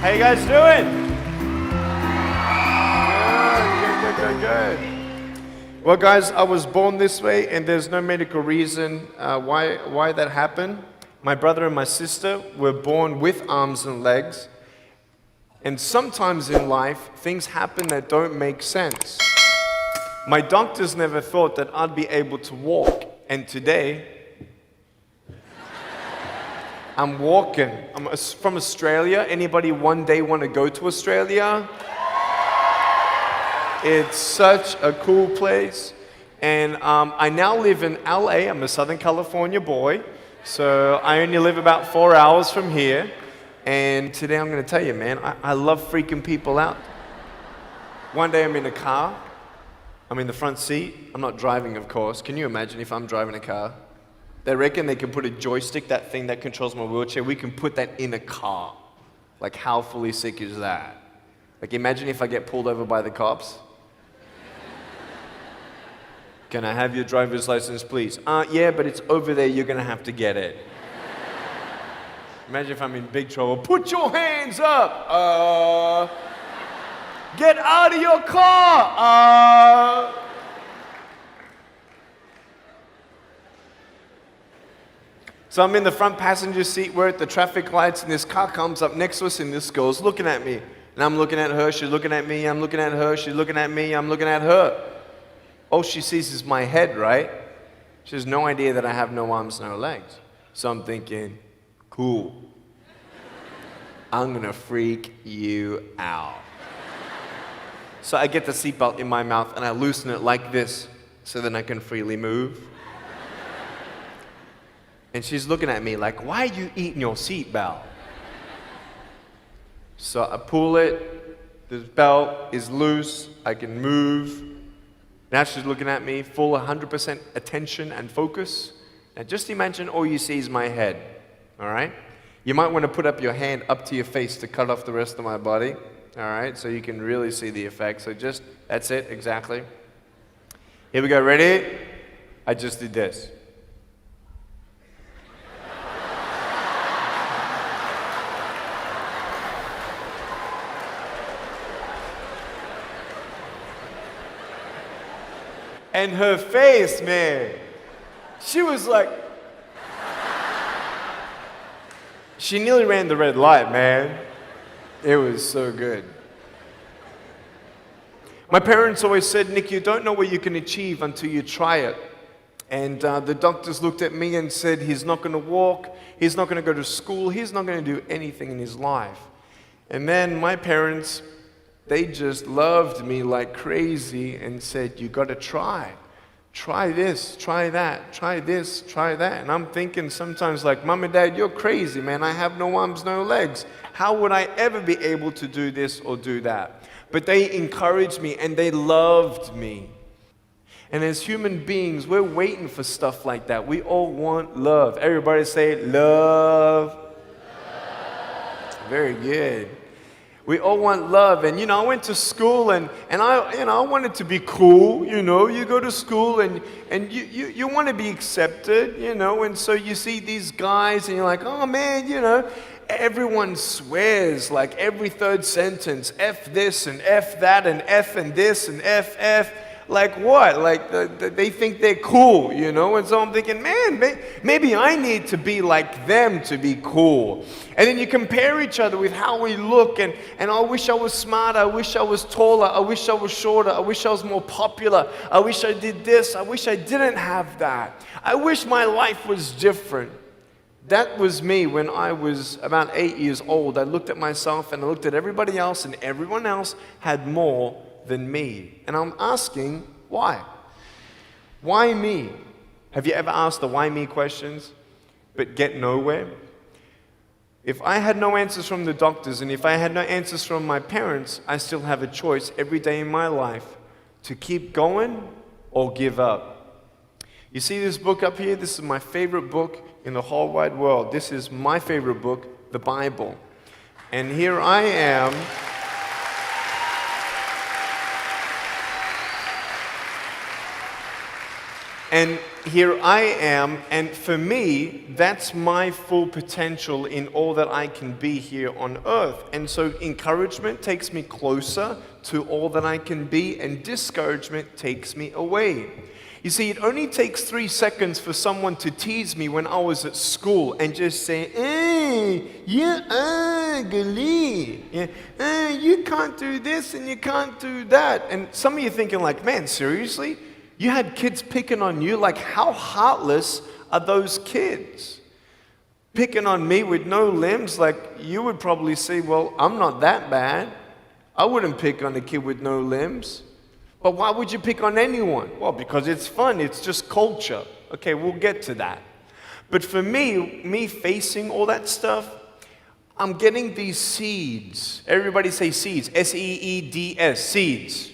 How you guys doing? Good. Well, guys, I was born this way, and there's no medical reason why that happened. My brother and my sister were born with arms and legs, and sometimes in life, things happen that don't make sense. My doctors never thought that I'd be able to walk, and today, I'm walking. I'm from Australia. Anybody one day want to go to Australia? It's such a cool place. And I now live in LA. I'm a Southern California boy. So I only live about 4 hours from here. And today I'm going to tell you, man, I love freaking people out. One day I'm in a car. I'm in the front seat. I'm not driving, of course. Can you imagine if I'm driving a car? They reckon they can put a joystick, that thing that controls my wheelchair, we can put that in a car. Like, how fully sick is that? Like, imagine if I get pulled over by the cops. Can I have your driver's license, please? Yeah, but it's over there, you're gonna have to get it. Imagine if I'm in big trouble. Put your hands up! Get out of your car! So I'm in the front passenger seat, we're at the traffic lights, and this car comes up next to us, and this girl's looking at me. And I'm looking at her, she's looking at me, I'm looking at her, she's looking at me, I'm looking at her. All she sees is my head, right? She has no idea that I have no arms, no legs. So I'm thinking, cool. I'm gonna freak you out. So I get the seatbelt in my mouth, and I loosen it like this, so then I can freely move. And she's looking at me like, why are you eating your seatbelt? So I pull it, the belt is loose, I can move. Now she's looking at me, full 100% attention and focus. Now just imagine all you see is my head, all right? You might want to put up your hand up to your face to cut off the rest of my body, all right? So you can really see the effect. So just, that's it, exactly. Here we go, ready? I just did this. And her face, man, she was like, she nearly ran the red light, man. It was so good. My parents always said, Nick, you don't know what you can achieve until you try it. And the doctors looked at me and said, he's not going to walk, he's not going to go to school, he's not going to do anything in his life. And then my parents, they just loved me like crazy and said, you got to try. Try this, try that, try this, try that. And I'm thinking sometimes like, Mom and Dad, you're crazy, man. I have no arms, no legs. How would I ever be able to do this or do that? But they encouraged me and they loved me. And as human beings, we're waiting for stuff like that. We all want love. Everybody say, love. Very good. We all want love. And, I went to school and I wanted to be cool, You go to school and you want to be accepted, And so you see these guys and you're like, oh, man, everyone swears like every third sentence, F this and F that and F and this and F. Like what? Like they think they're cool, And so I'm thinking, man, maybe I need to be like them to be cool. And then you compare each other with how we look, and I wish I was smarter, I wish I was taller, I wish I was shorter, I wish I was more popular, I wish I did this, I wish I didn't have that. I wish my life was different. That was me when I was about 8 years old. I looked at myself and I looked at everybody else, and everyone else had more than me. And I'm asking, why? Why me? Have you ever asked the why me questions, but get nowhere? If I had no answers from the doctors, and if I had no answers from my parents, I still have a choice every day in my life to keep going or give up. You see this book up here? This is my favorite book in the whole wide world. This is my favorite book, the Bible. And here I am. And here I am, and for me, that's my full potential in all that I can be here on earth. And so encouragement takes me closer to all that I can be, and discouragement takes me away. You see, it only takes 3 seconds for someone to tease me when I was at school and just say, you're ugly. Yeah, you can't do this and you can't do that. And some of you thinking like, man, seriously? You had kids picking on you? Like, how heartless are those kids? Picking on me with no limbs, like, you would probably say, well, I'm not that bad. I wouldn't pick on a kid with no limbs. But why would you pick on anyone? Well, because it's fun. It's just culture. Okay, we'll get to that. But for me facing all that stuff, I'm getting these seeds. Everybody say seeds. S-E-E-D-S, seeds.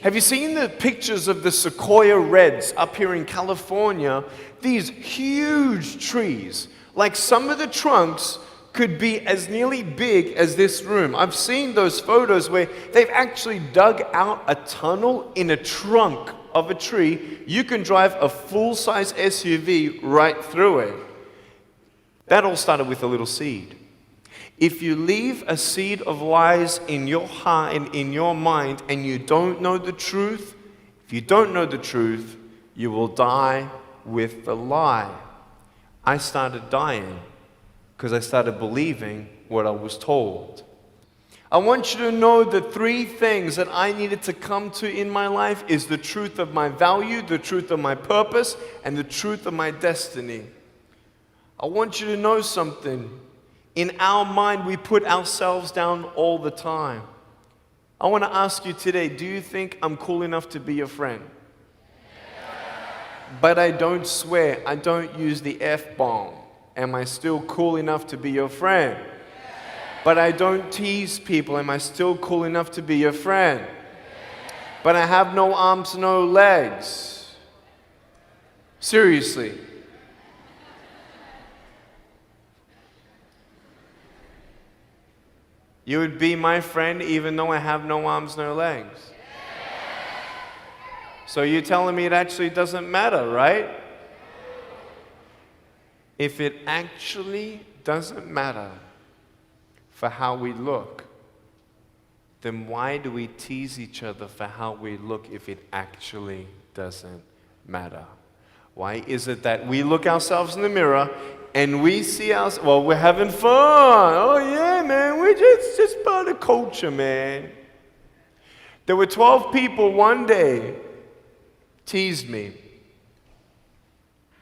Have you seen the pictures of the sequoia reds up here in California? These huge trees. Like some of the trunks could be as nearly big as this room. I've seen those photos where they've actually dug out a tunnel in a trunk of a tree. You can drive a full-size SUV right through it. That all started with a little seed. If you leave a seed of lies in your heart and in your mind and you don't know the truth, if you don't know the truth, you will die with the lie. I started dying because I started believing what I was told. I want you to know the 3 things that I needed to come to in my life is the truth of my value, the truth of my purpose, and the truth of my destiny. I want you to know something. In our mind, we put ourselves down all the time. I want to ask you today, do you think I'm cool enough to be your friend? But I don't swear, I don't use the F-bomb. Am I still cool enough to be your friend? But I don't tease people. Am I still cool enough to be your friend? But I have no arms, no legs. Seriously. You would be my friend even though I have no arms, no legs. So you're telling me it actually doesn't matter, right? If it actually doesn't matter for how we look, then why do we tease each other for how we look if it actually doesn't matter? Why is it that we look ourselves in the mirror and we see ourselves, well, we're having fun. Oh yeah, man, we're just part of culture, man. There were 12 people one day teased me,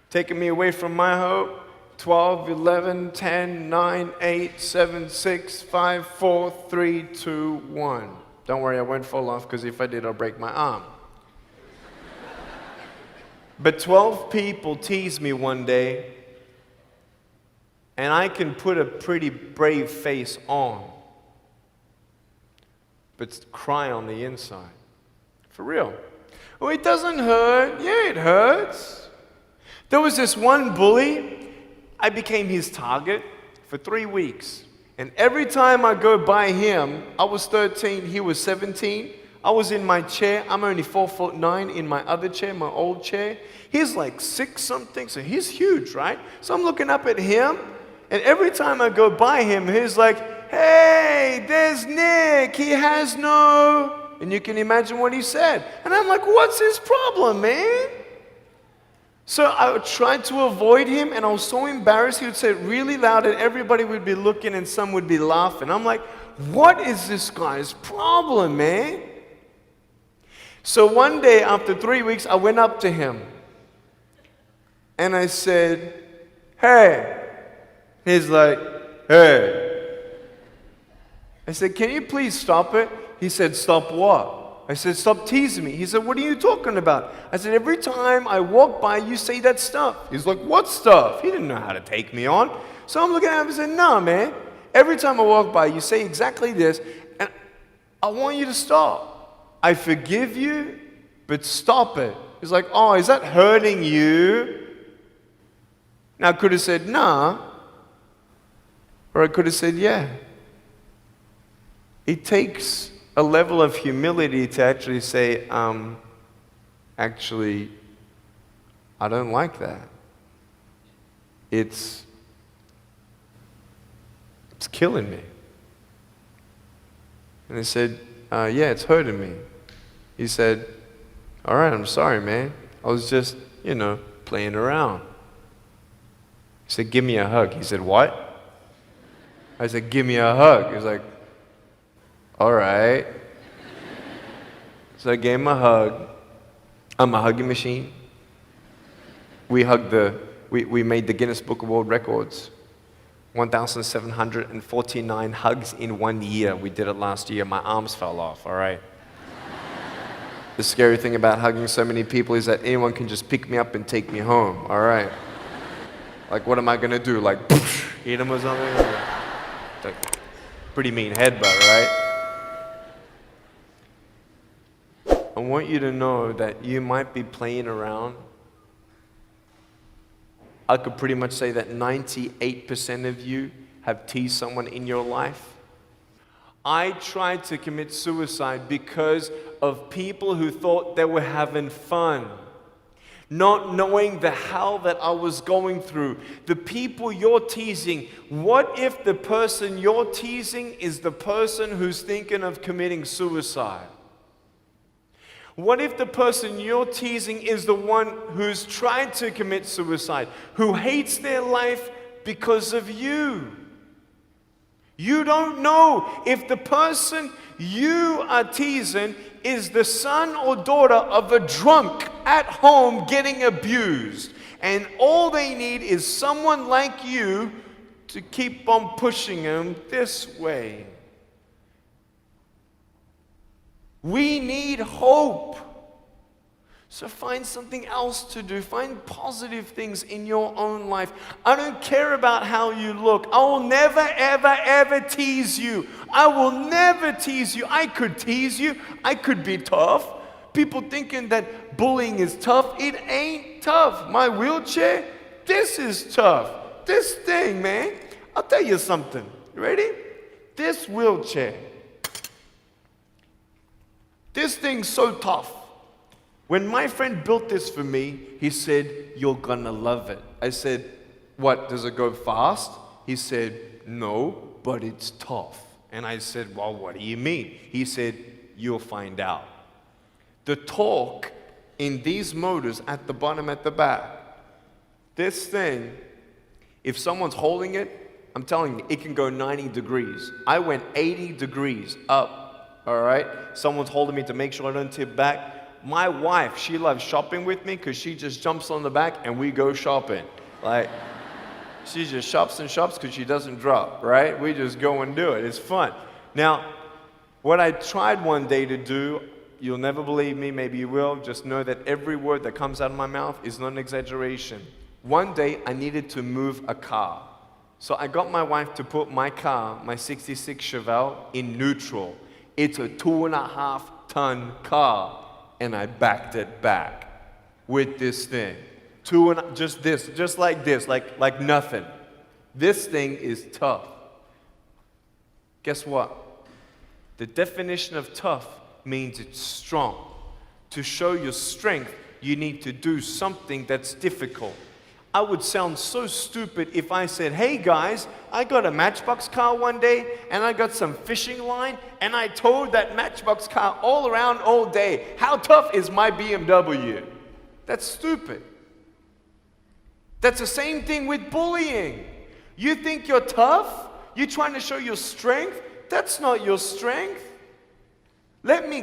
taking me away from my hope. 12, 11, 10, 9, 8, 7, 6, 5, 4, 3, 2, 1. Don't worry, I won't fall off because if I did, I'll break my arm. But 12 people teased me one day, and I can put a pretty brave face on, but cry on the inside. For real. Oh, it doesn't hurt. Yeah, it hurts. There was this one bully. I became his target for 3 weeks. And every time I go by him, I was 13, he was 17. I was in my chair. I'm only 4'9" in my other chair, my old chair. He's like 6 something, so he's huge, right? So I'm looking up at him, and every time I go by him, he's like, hey, there's Nick. He has no... And you can imagine what he said. And I'm like, what's his problem, man? So I tried to avoid him, and I was so embarrassed. He would say it really loud, and everybody would be looking, and some would be laughing. I'm like, what is this guy's problem, man? So one day, after 3 weeks, I went up to him, and I said, hey. He's like, hey. I said, can you please stop it? He said, stop what? I said, stop teasing me. He said, what are you talking about? I said, every time I walk by, you say that stuff. He's like, what stuff? He didn't know how to take me on. So I'm looking at him and said, no, man. Every time I walk by, you say exactly this, and I want you to stop. I forgive you, but stop it. He's like, oh, is that hurting you? Now, I could have said, nah. Or I could have said, yeah. It takes a level of humility to actually say, actually, I don't like that. It's killing me. And I said, yeah, it's hurting me. He said, all right, I'm sorry, man. I was just, playing around. He said, give me a hug. He said, what? I said, give me a hug. He was like, all right. So I gave him a hug. I'm a hugging machine. We made the Guinness Book of World Records. 1,749 hugs in 1 year. We did it last year. My arms fell off, all right? The scary thing about hugging so many people is that anyone can just pick me up and take me home, all right? Like, what am I gonna do? Like, hit him or something? Like, pretty mean headbutt, right? I want you to know that you might be playing around. I could pretty much say that 98% of you have teased someone in your life. I tried to commit suicide because of people who thought they were having fun, not knowing the hell that I was going through. The people you're teasing, what if the person you're teasing is the person who's thinking of committing suicide? What if the person you're teasing is the one who's tried to commit suicide, who hates their life because of you? You don't know if the person you are teasing is the son or daughter of a drunk at home getting abused. And all they need is someone like you to keep on pushing them this way. We need hope. So find something else to do. Find positive things in your own life. I don't care about how you look. I will never, ever, ever tease you. I will never tease you. I could tease you. I could be tough. People thinking that bullying is tough. It ain't tough. My wheelchair, this is tough. This thing, man. I'll tell you something. You ready? This wheelchair. This thing's so tough. When my friend built this for me, he said, you're gonna love it. I said, what, does it go fast? He said, no, but it's tough. And I said, well, what do you mean? He said, you'll find out. The torque in these motors at the bottom, at the back, this thing, if someone's holding it, I'm telling you, it can go 90 degrees. I went 80 degrees up. All right? Someone's holding me to make sure I don't tip back. My wife, she loves shopping with me because she just jumps on the back and we go shopping. Like, she just shops and shops because she doesn't drop, right? We just go and do it. It's fun. Now, what I tried one day to do, you'll never believe me, maybe you will, just know that every word that comes out of my mouth is not an exaggeration. One day, I needed to move a car. So I got my wife to put my car, my 66 Chevelle, in neutral. It's a 2.5-ton car, and I backed it back with this thing. Just like this, like nothing. This thing is tough. Guess what? The definition of tough means it's strong. To show your strength, you need to do something that's difficult. I would sound so stupid if I said, hey guys, I got a Matchbox car one day and I got some fishing line and I towed that Matchbox car all around all day. How tough is my BMW? That's stupid. That's the same thing with bullying. You think you're tough? You're trying to show your strength? That's not your strength. Let me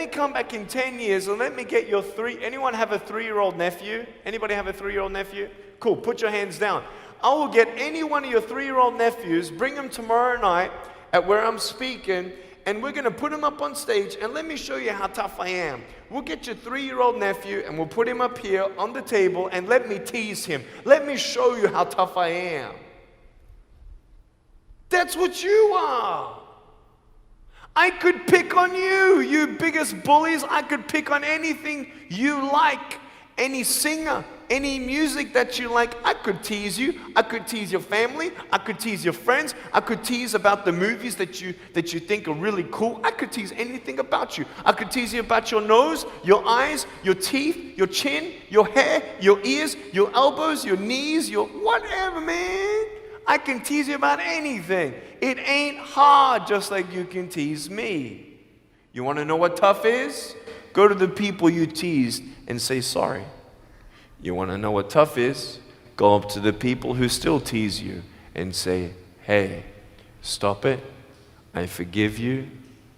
come back in 10 years and let me get your anyone have a 3-year-old nephew? Anybody have a 3-year-old nephew? Cool, put your hands down. I will get any one of your 3-year-old nephews, bring them tomorrow night at where I'm speaking, and we're going to put him up on stage, and let me show you how tough I am. We'll get your 3-year-old nephew, and we'll put him up here on the table, and let me tease him. Let me show you how tough I am. That's what you are. I could pick on you, you biggest bullies. I could pick on anything you like. Any singer, Any music that you like, I could tease you. I could tease your family. I could tease your friends. I could tease about the movies that you think are really cool. I could tease anything about you. I could tease you about your nose, your eyes, your teeth, your chin, your hair, your ears, your elbows, your knees, your whatever, man. I can tease you about anything. It ain't hard, just like you can tease me. You want to know what tough is? Go to the people you teased and say sorry. You want to know what tough is? Go up to the people who still tease you and say, hey, stop it. I forgive you,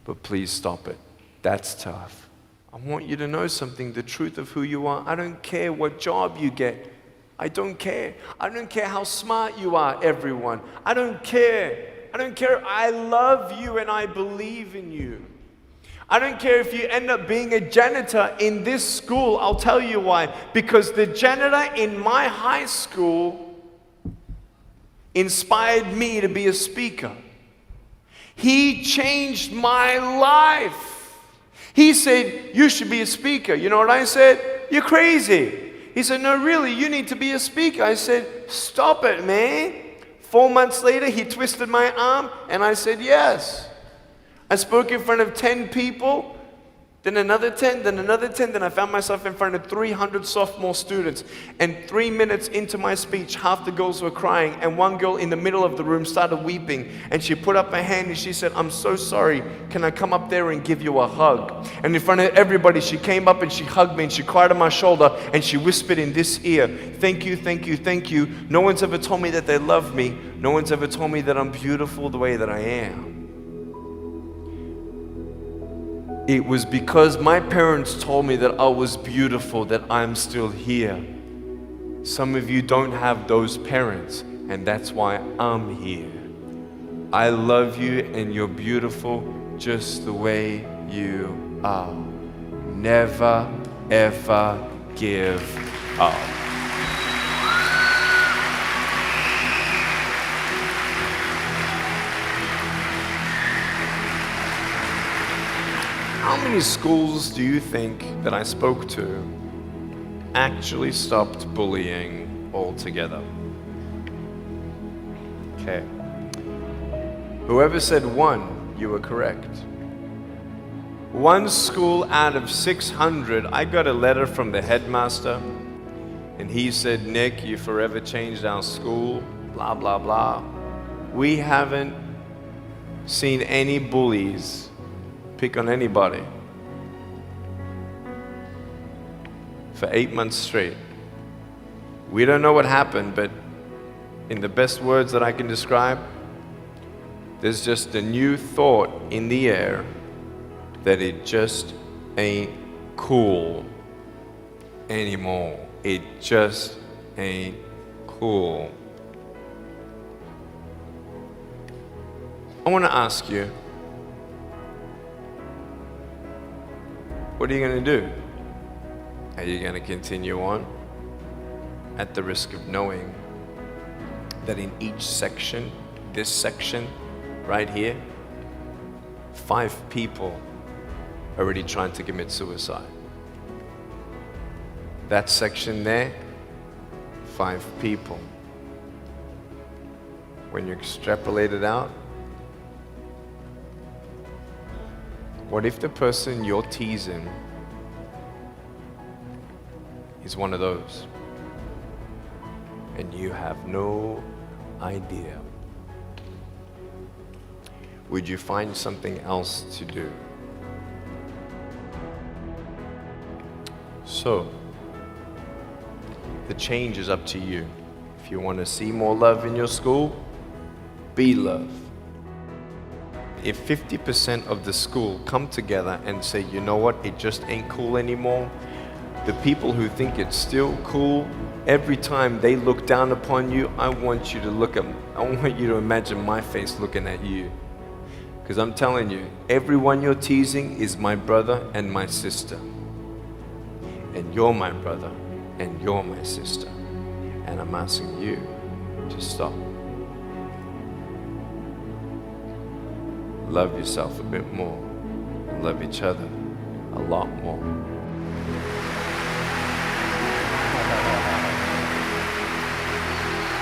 but please stop it. That's tough. I want you to know something, the truth of who you are. I don't care what job you get. I don't care. I don't care how smart you are, everyone. I don't care. I don't care. I love you and I believe in you. I don't care if you end up being a janitor in this school. I'll tell you why. Because the janitor in my high school inspired me to be a speaker. He changed my life. He said, you should be a speaker. You know what I said? You're crazy. He said, no, really, you need to be a speaker. I said, stop it, man. 4 months later, he twisted my arm, and I said, yes. I spoke in front of 10 people, then another 10, then another 10, then I found myself in front of 300 sophomore students. And 3 minutes into my speech, half the girls were crying, and one girl in the middle of the room started weeping, and she put up her hand and she said, I'm so sorry, can I come up there and give you a hug? And in front of everybody, she came up and she hugged me and she cried on my shoulder and she whispered in this ear, thank you, thank you, thank you. No one's ever told me that they love me. No one's ever told me that I'm beautiful the way that I am. It was because my parents told me that I was beautiful that I'm still here. Some of you don't have those parents, and that's why I'm here. I love you, and you're beautiful just the way you are. Never, ever give up. How many schools do you think that I spoke to actually stopped bullying altogether? Okay. Whoever said one, you were correct. One school out of 600, I got a letter from the headmaster, and he said, Nick, you forever changed our school, blah, blah, blah. We haven't seen any bullies pick on anybody for 8 months straight. We don't know what happened, but in the best words that I can describe, there's just a new thought in the air that it just ain't cool anymore. It just ain't cool. I want to ask you, what are you going to do? Are you going to continue on at the risk of knowing that in each section, this section right here, 5 people already trying to commit suicide? That section there, 5 people. When you extrapolate it out, what if the person you're teasing is one of those, and you have no idea? Would you find something else to do? So, the change is up to you. If you want to see more love in your school, be love. If 50% of the school come together and say, you know what, it just ain't cool anymore, the people who think it's still cool, every time they look down upon you, I want you to imagine my face looking at you. Because I'm telling you, everyone you're teasing is my brother and my sister. And you're my brother and you're my sister. And I'm asking you to stop. Love yourself a bit more. Love each other a lot more.